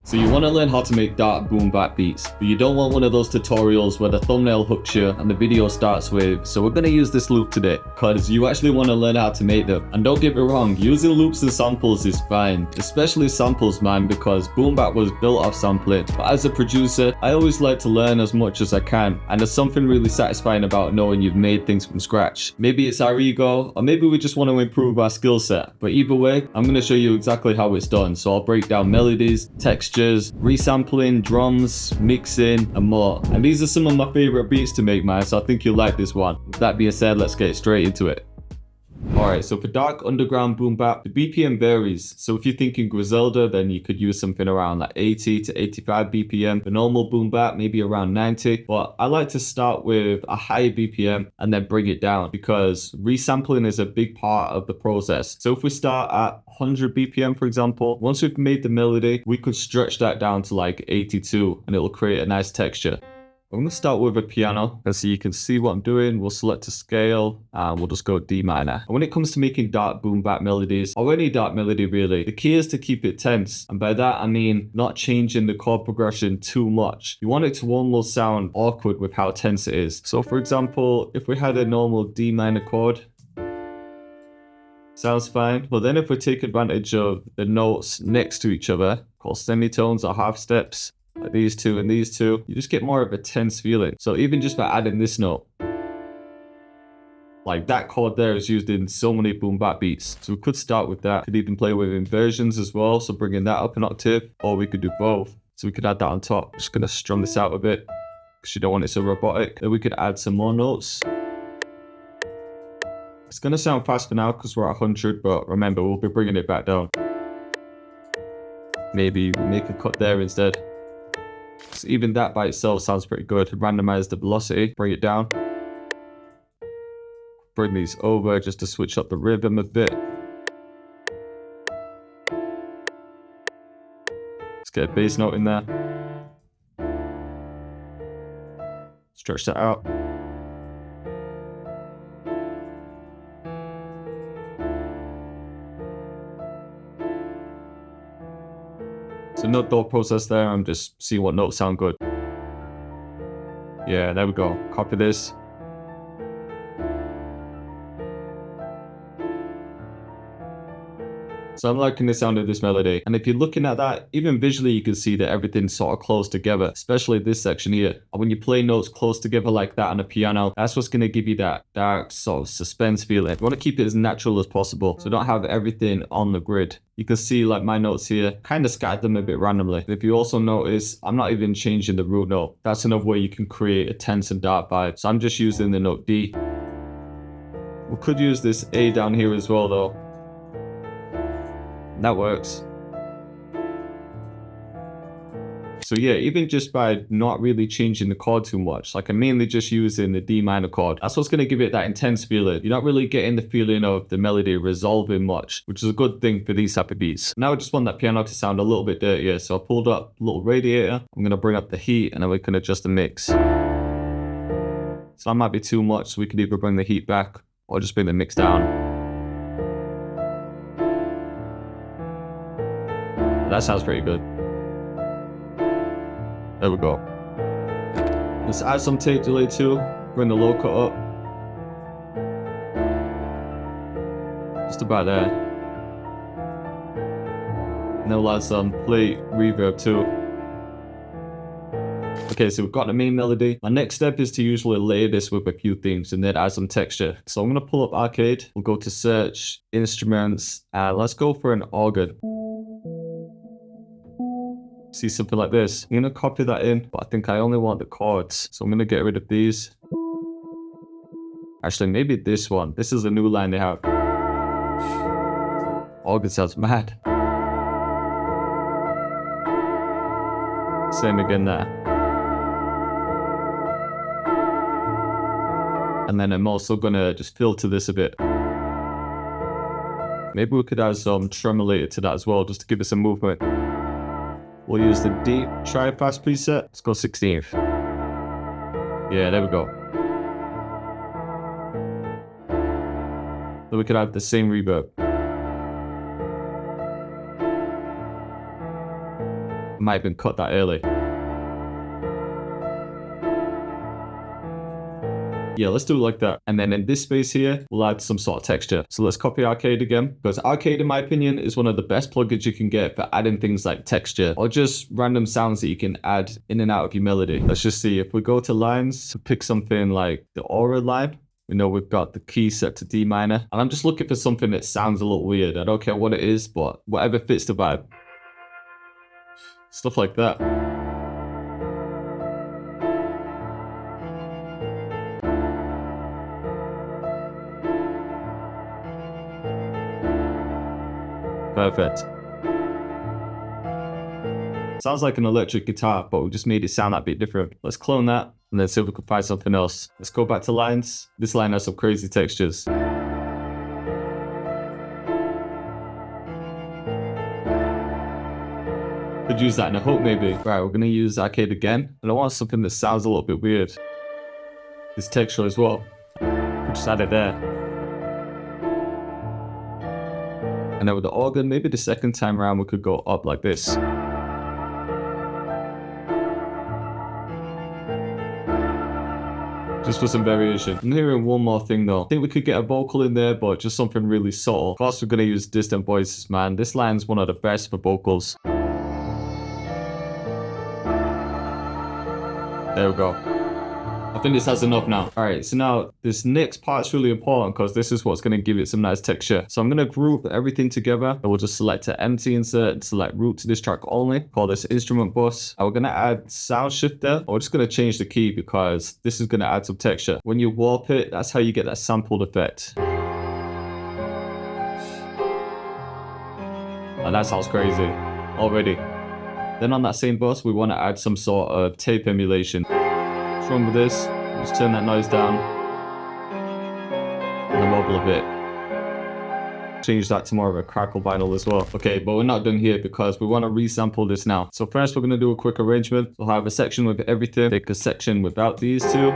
So you want to learn how to make dark boom-bap beats, but you don't want one of those tutorials where the thumbnail hooks you and the video starts with, so we're going to use this loop today, because you actually want to learn how to make them. And don't get me wrong, using loops and samples is fine, especially samples, man, because boom-bap was built off sampling. But as a producer, I always like to learn as much as I can, and there's something really satisfying about knowing you've made things from scratch. Maybe it's our ego, or maybe we just want to improve our skill set, but either way, I'm going to show you exactly how it's done. So I'll break down melodies, textures, resampling, drums, mixing, and more. And these are some of my favorite beats to make, man, so I think you'll like this one. With that being said, let's get straight into it. Alright, so for dark underground boom bap, the BPM varies. So if you're thinking Griselda, then you could use something around like 80 to 85 BPM. For normal boom bap, maybe around 90. But I like to start with a higher BPM and then bring it down, because resampling is a big part of the process. So if we start at 100 BPM, for example, once we've made the melody, we could stretch that down to like 82 and it'll create a nice texture. I'm going to start with a piano, and so you can see what I'm doing. We'll select a scale, and we'll just go D minor. And when it comes to making dark boom bap melodies, or any dark melody really, the key is to keep it tense. And by that, I mean not changing the chord progression too much. You want it to almost sound awkward with how tense it is. So for example, if we had a normal D minor chord, sounds fine. But then if we take advantage of the notes next to each other, called semitones or half steps, like these two and these two, you just get more of a tense feeling. So even just by adding this note, like that chord there is used in so many boom bap beats. So we could start with that. Could even play with inversions as well, so bringing that up an octave, or we could do both. So we could add that on top. Just gonna strum this out a bit, because you don't want it so robotic. Then we could add some more notes. It's gonna sound fast for now because we're at 100, but remember, we'll be bringing it back down. Maybe we make a cut there instead. So even that by itself sounds pretty good. Randomize the velocity, bring it down. Bring these over just to switch up the rhythm a bit. Let's get a bass note in there. Stretch that out. So no thought process there, I'm just seeing what notes sound good. Yeah, there we go. Copy this. So I'm liking the sound of this melody. And if you're looking at that, even visually you can see that everything's sort of close together, especially this section here. And when you play notes close together like that on a piano, that's what's going to give you that dark sort of suspense feeling. You want to keep it as natural as possible, so don't have everything on the grid. You can see like my notes here, kind of scattered them a bit randomly. If you also notice, I'm not even changing the root note. That's another way you can create a tense and dark vibe. So I'm just using the note D. We could use this A down here as well though. That works. So yeah, even just by not really changing the chord too much, like I'm mainly just using the D minor chord, that's what's going to give it that intense feeling. You're not really getting the feeling of the melody resolving much, which is a good thing for these type of beats. Now I just want that piano to sound a little bit dirtier, so I pulled up a little radiator. I'm going to bring up the heat, and then we can adjust the mix. So that might be too much, so we could either bring the heat back or just bring the mix down. That sounds pretty good. There we go. Let's add some tape delay too. Bring the low cut up. Just about there. And then we'll add some plate reverb too. Okay, so we've got the main melody. My next step is to usually layer this with a few things and then add some texture. So I'm gonna pull up arcade. We'll go to search, instruments, and let's go for an organ. See something like this. I'm gonna copy that in, but I think I only want the chords. So I'm gonna get rid of these. Actually, maybe this one. This is a new line they have. Organ sounds mad. Same again there. And then I'm also gonna just filter this a bit. Maybe we could add some tremolo to that as well, just to give it some movement. We'll use the deep tri-fast preset. Let's go 16th. Yeah, there we go. So we could have the same reverb. I might have been cut that early. Yeah, let's do it like that. And then in this space here, we'll add some sort of texture. So let's copy Arcade again, because Arcade, in my opinion, is one of the best plugins you can get for adding things like texture or just random sounds that you can add in and out of your melody. Let's just see if we go to lines to pick something like the aura line. We know we've got the key set to D minor, and I'm just looking for something that sounds a little weird. I don't care what it is, but whatever fits the vibe. Stuff like that. Perfect. Sounds like an electric guitar, but we just made it sound that bit different. Let's clone that and then see if we can find something else. Let's go back to lines. This line has some crazy textures. Could use that in a hook maybe. Right, we're gonna use Arcade again. And I want something that sounds a little bit weird. This texture as well. We'll just add it there. And then with the organ, maybe the second time around we could go up like this. Just for some variation. I'm hearing one more thing though. I think we could get a vocal in there, but just something really subtle. Of course, we're gonna use distant voices, man. This line's one of the best for vocals. There we go. I think this has enough now. All right, so now this next part's really important because this is what's going to give it some nice texture. So I'm going to group everything together. And we'll just select an empty insert, select root to this track only, call this instrument bus. And we're going to add sound shifter. We're just going to change the key because this is going to add some texture. When you warp it, that's how you get that sampled effect. And that sounds crazy already. Then on that same bus, we want to add some sort of tape emulation. Wrong with this, just turn that noise down and the wobble a bit. Change that to more of a crackle vinyl as well. Okay, but we're not done here because we want to resample this now. So first we're going to do a quick arrangement. We'll have a section with everything, take a section without these two,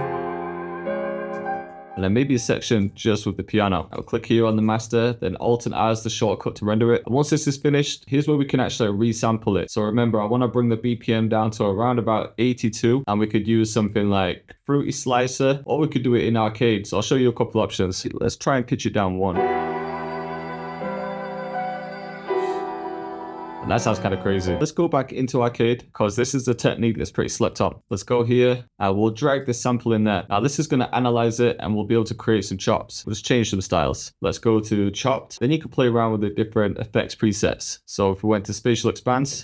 and then maybe a section just with the piano. I'll click here on the master, then Alt and R is the shortcut to render it. And once this is finished, here's where we can actually resample it. So remember, I want to bring the BPM down to around about 82, and we could use something like Fruity Slicer, or we could do it in Arcade. So I'll show you a couple options. Let's try and pitch it down one. And that sounds kind of crazy. Let's go back into Arcade because this is the technique that's pretty slept on. Let's go here and we'll drag the sample in there. Now this is going to analyze it and we'll be able to create some chops. We'll just change some styles. Let's go to chopped. Then you can play around with the different effects presets. So if we went to spatial expanse,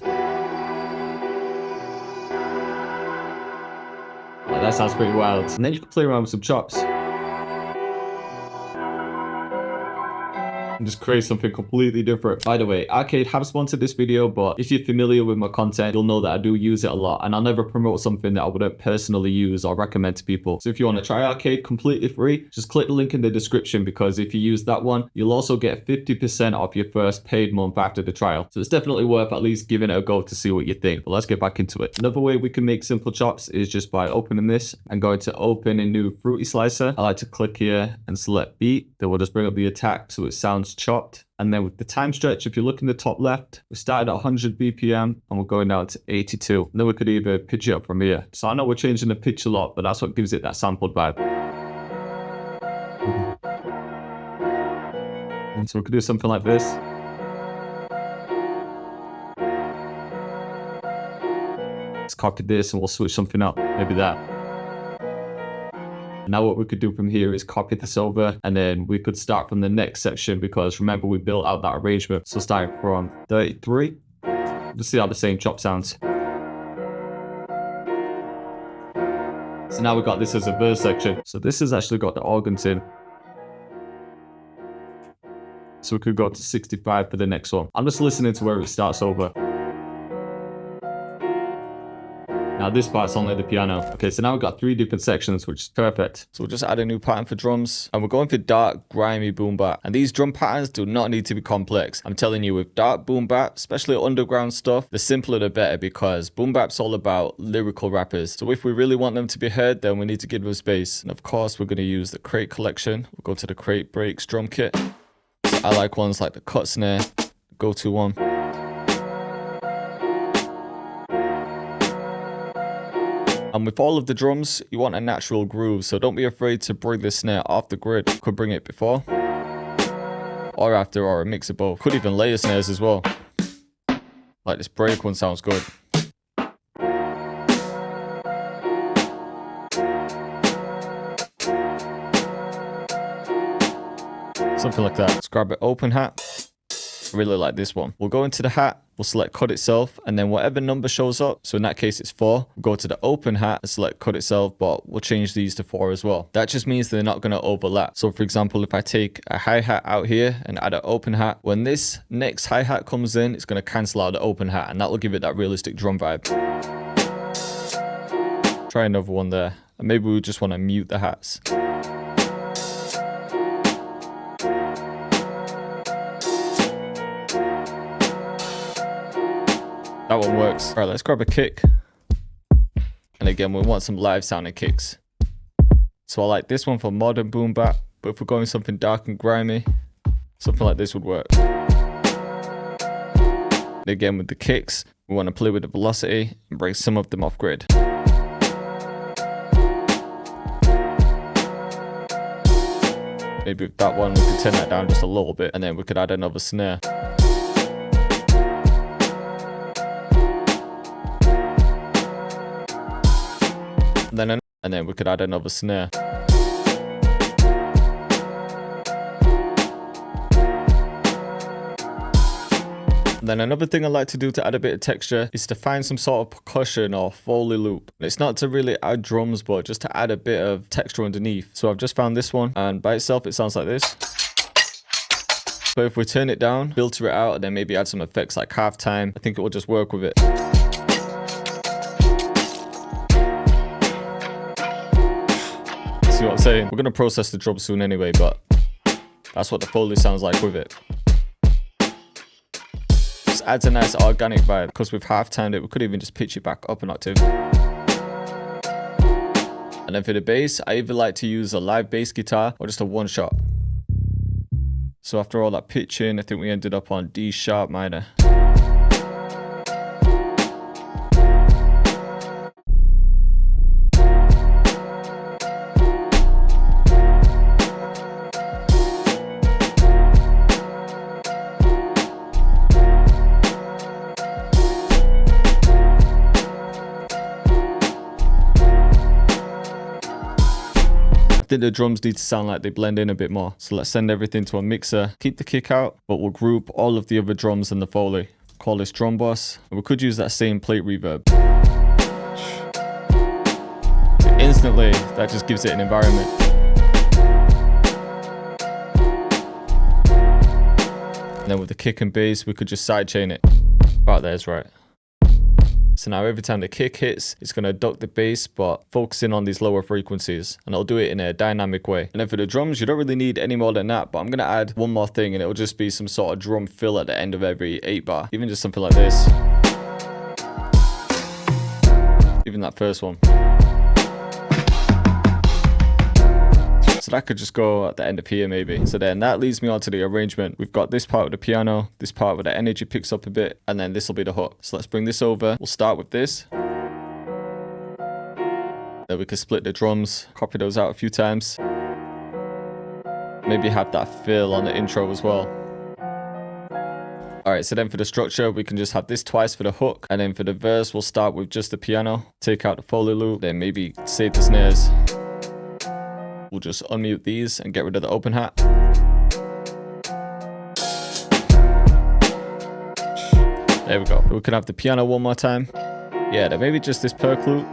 that sounds pretty wild. And then you can play around with some chops. And just create something completely different. By the way, Arcade have sponsored this video, but if you're familiar with my content, you'll know that I do use it a lot, and I'll never promote something that I wouldn't personally use or recommend to people. So if you want to try Arcade completely free, just click the link in the description, because if you use that one, you'll also get 50% off your first paid month after the trial. So it's definitely worth at least giving it a go to see what you think. But let's get back into it. Another way we can make simple chops is just by opening this and going to open a new Fruity Slicer. I like to click here and select beat. Then we'll just bring up the attack so it sounds chopped. And then with the time stretch, if you look in the top left, we started at 100 BPM and we're going down to 82. And then we could either pitch it up from here. So I know we're changing the pitch a lot, but that's what gives it that sampled vibe. And so we could do something like this. Let's copy this and we'll switch something up. Maybe that. Now what we could do from here is copy this over, and then we could start from the next section, because remember we built out that arrangement. So starting from 33, just see how the same chop sounds. So now we got this as a verse section. So this has actually got the organs in. So we could go to 65 for the next one. I'm just listening to where it starts over. Now this part's only the piano. Okay, so now we've got 3 different sections, which is perfect. So we'll just add a new pattern for drums, and we're going for dark, grimy boom-bap. And these drum patterns do not need to be complex. I'm telling you, with dark boom-bap, especially underground stuff, the simpler the better, because boom-bap's all about lyrical rappers. So if we really want them to be heard, then we need to give them space. And of course, we're going to use the crate collection. We'll go to the crate breaks drum kit. So I like ones like the cut snare, the go-to one. And with all of the drums, you want a natural groove, so don't be afraid to bring the snare off the grid. Could bring it before or after, or a mix of both. Could even layer snares as well. Like this break one sounds good. Something like that. Let's grab an open hat. I really like this one. We'll go into the hat, we'll select cut itself, and then whatever number shows up, so in that case it's 4, we'll go to the open hat and select cut itself, but we'll change these to 4 as well. That just means they're not going to overlap. So for example, if I take a hi-hat out here and add an open hat, when this next hi-hat comes in, it's going to cancel out the open hat, and that will give it that realistic drum vibe. Try another one there, and maybe we just want to mute the hats. That one works. All right, let's grab a kick. And again, we want some live sounding kicks. So I like this one for modern boom bap, but if we're going something dark and grimy, something like this would work. And again, with the kicks, we want to play with the velocity and bring some of them off grid. Maybe with that one, we could turn that down just a little bit, and then we could add another snare. And then we could add another snare. And then another thing I like to do to add a bit of texture is to find some sort of percussion or Foley loop. It's not to really add drums, but just to add a bit of texture underneath. So I've just found this one, and by itself it sounds like this. But if we turn it down, filter it out, and then maybe add some effects like halftime, I think it will just work with it. See what I'm saying? We're going to process the drum soon anyway, but that's what the Foley sounds like with it. Just adds a nice organic vibe, because we've half-timed it, we could even just pitch it back up an octave. And then for the bass, I either like to use a live bass guitar or just a one-shot. So after all that pitching, I think we ended up on D sharp minor. I think the drums need to sound like they blend in a bit more. So let's send everything to a mixer, keep the kick out, but we'll group all of the other drums in the Foley. Call this drum boss, and we could use that same plate reverb. So instantly, that just gives it an environment. And then with the kick and bass, we could just sidechain it. About there's right. So now every time the kick hits, it's going to duck the bass, but focusing on these lower frequencies. And it'll do it in a dynamic way. And then for the drums, you don't really need any more than that. But I'm going to add one more thing, and it'll just be some sort of drum fill at the end of every 8-bar. Even just something like this. Even that first one. So that could just go at the end of here maybe. So then that leads me on to the arrangement. We've got this part with the piano, this part where the energy picks up a bit, and then this will be the hook. So let's bring this over. We'll start with this. Then we can split the drums, copy those out a few times. Maybe have that fill on the intro as well. Alright, so then for the structure, we can just have this twice for the hook. And then for the verse, we'll start with just the piano, take out the Foley loop, then maybe save the snares. We'll just unmute these and get rid of the open hat. There we go. We can have the piano one more time. Yeah, then maybe just this perk loop.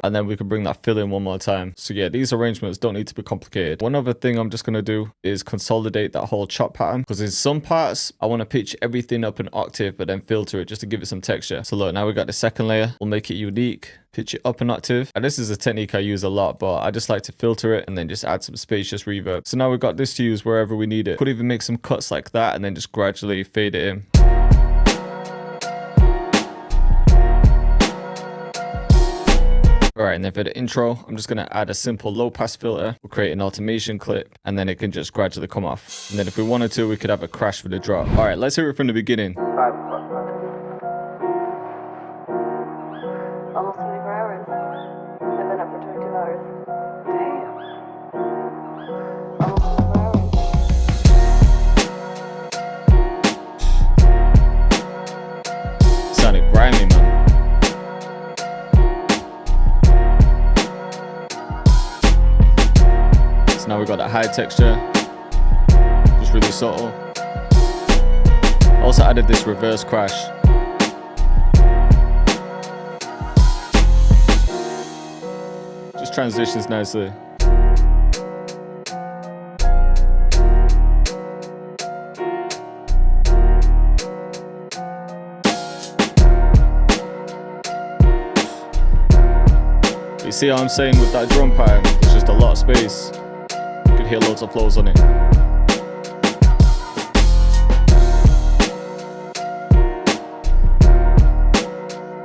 And then we can bring that fill in one more time. So yeah, these arrangements don't need to be complicated. One other thing I'm just going to do is consolidate that whole chop pattern. Because in some parts, I want to pitch everything up an octave, but then filter it just to give it some texture. So look, now we got the second layer. We'll make it unique. Pitch it up an octave. And this is a technique I use a lot, but I just like to filter it and then just add some spacious reverb. So now we've got this to use wherever we need it. Could even make some cuts like that and then just gradually fade it in. Alright, and then for the intro, I'm just going to add a simple low pass filter. We'll create an automation clip and then it can just gradually come off. And then if we wanted to, we could have a crash for the drop. Alright, let's hear it from the beginning. Almost 24 hours. I've been up for 22 hours. Damn. Sounded grimy, man. So now we've got that high texture, just really subtle. Also added this reverse crash. Just transitions nicely. You see how I'm saying with that drum pattern, there's just a lot of space. You could hear loads of flows on it.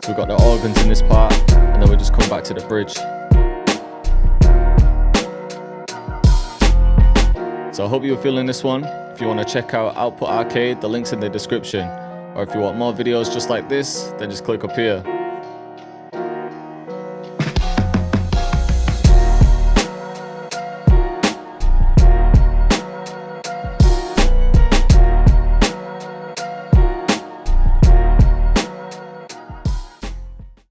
So we've got the organs in this part, and then we just come back to the bridge. So I hope you're feeling this one. If you want to check out Output Arcade, the link's in the description. Or if you want more videos just like this, then just click up here.